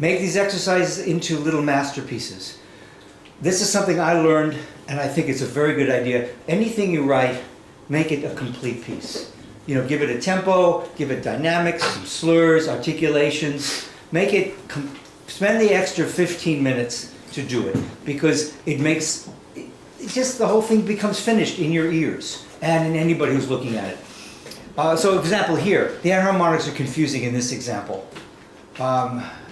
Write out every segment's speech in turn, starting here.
Make these exercises into little masterpieces. This is something I learned, and I think it's a very good idea. Anything you write, make it a complete piece. You know, give it a tempo, give it dynamics, some slurs, articulations. Make it, spend the extra 15 minutes to do it, because it makes, just the whole thing becomes finished in your ears and in anybody who's looking at it. So example here, the enharmonics are confusing in this example.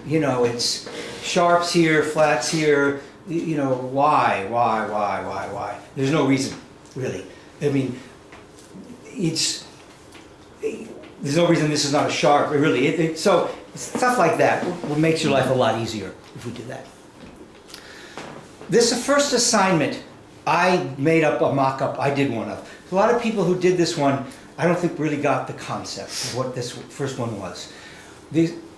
You know, it's sharps here, flats here, you know, why? There's no reason, really. I mean, there's no reason this is not a sharp, really. So stuff like that makes your life a lot easier if we do that. This first assignment, I made up a mock-up, I did one of. A lot of people who did this one, I don't think really got the concept of what this first one was.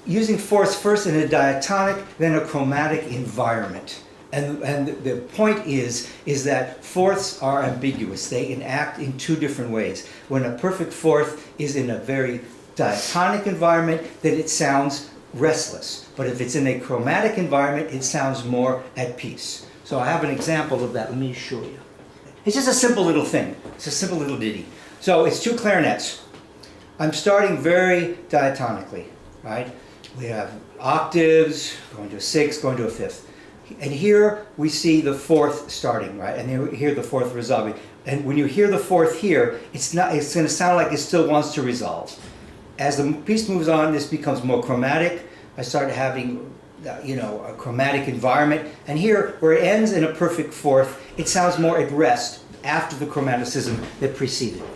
Using fourths first in a diatonic, then a chromatic environment. And the point is that fourths are ambiguous. They can act in two different ways. When a perfect fourth is in a very diatonic environment, then it sounds restless. But if it's in a chromatic environment, it sounds more at peace. So I have an example of that. Let me show you. It's just a simple little thing. It's a simple little ditty. So it's two clarinets. I'm starting very diatonically, right? We have octaves, going to a sixth, going to a fifth. And here we see the fourth starting, right? And you hear the fourth resolving. And when you hear the fourth here, it's going to sound like it still wants to resolve. As the piece moves on, this becomes more chromatic. I start having, you know, a chromatic environment. And here, where it ends in a perfect fourth, it sounds more at rest after the chromaticism that preceded it.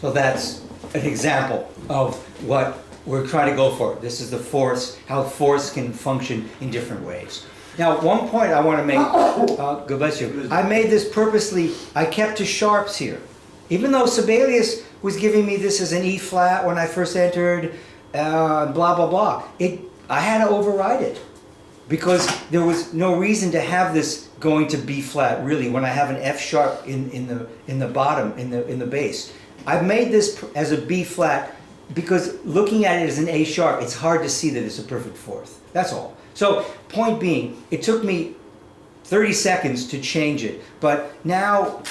So that's an example of what we're trying to go for. This is the fourths, how fourths can function in different ways. Now, one point I want to make, God bless you, I made this purposely, I kept to sharps here. Even though Sibelius was giving me this as an E flat when I first entered, blah, blah, blah, I had to override it. Because there was no reason to have this going to B flat, really, when I have an F sharp in the bottom, in the bass. I've made this as a B flat because looking at it as an A sharp, it's hard to see that it's a perfect fourth. That's all. So, point being, it took me 30 seconds to change it, but now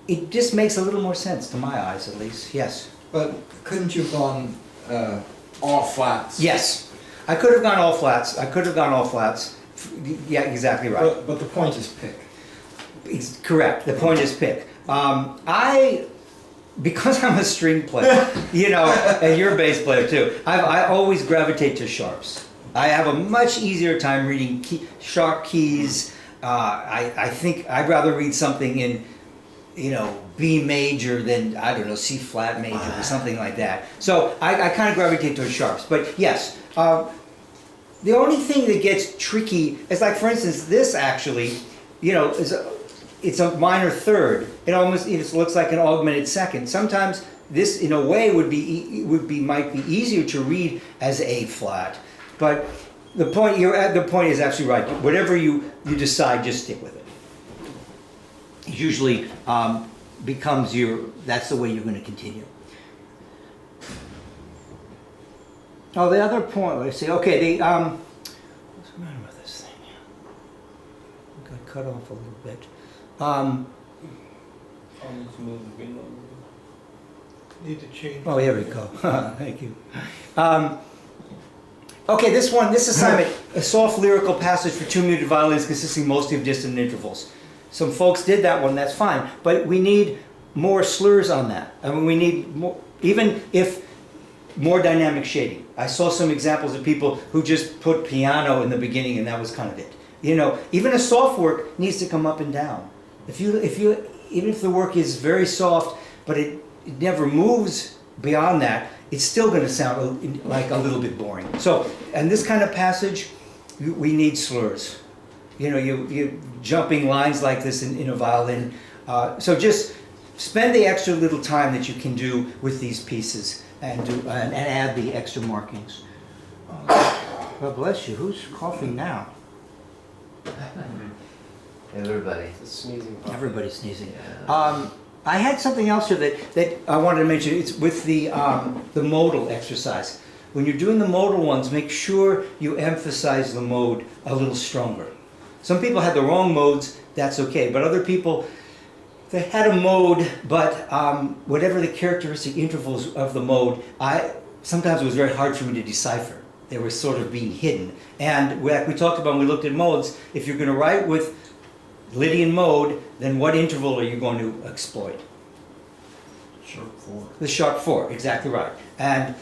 it just makes a little more sense, to my eyes at least. Yes? But couldn't you have gone all flats? Yes. I could have gone all flats. I could have gone all flats. Yeah, exactly right. But the point is pick. It's correct. The point is pick. Because I'm a string player, you know, and you're a bass player too, I always gravitate to sharps. I have a much easier time reading sharp keys. I think I'd rather read something in, you know, B major than, I don't know, C flat major or something like that. So I kind of gravitate towards sharps. But yes, the only thing that gets tricky is, like, for instance, this actually, you know, it's a minor third. It looks like an augmented second. Sometimes this, in a way, might be easier to read as A flat. But the point is absolutely right. Whatever you decide, just stick with it. It usually becomes that's the way you're going to continue. Oh, the other point. Let's see. Okay, what's the matter with this thing? Got cut off a little bit. Need to change. Oh, here we go. Thank you. Okay, this assignment, a soft lyrical passage for 2 muted violins consisting mostly of distant intervals. Some folks did that one, that's fine. But we need more slurs on that. I mean, we need more, even if more dynamic shading. I saw some examples of people who just put piano in the beginning and that was kind of it. You know, even a soft work needs to come up and down. If you even if the work is very soft, but it never moves beyond that, it's still going to sound like a little bit boring. So, and this kind of passage, we need slurs. You know, you jumping lines like this in a violin. So just spend the extra little time that you can do with these pieces and add the extra markings. God bless you. Who's coughing now? Everybody. Everybody's sneezing. I had something else here that I wanted to mention. It's with the modal exercise. When you're doing the modal ones, make sure you emphasize the mode a little stronger. Some people had the wrong modes, that's okay. But other people, they had a mode, but whatever the characteristic intervals of the mode, sometimes it was very hard for me to decipher. They were sort of being hidden. And like we talked about when we looked at modes, if you're going to write with Lydian mode, then what interval are you going to exploit? Sharp 4. The sharp 4, exactly right. And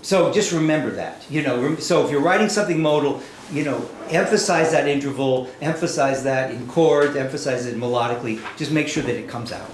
so just remember that. You know, so if you're writing something modal, you know, emphasize that interval, emphasize that in chords, emphasize it melodically. Just make sure that it comes out.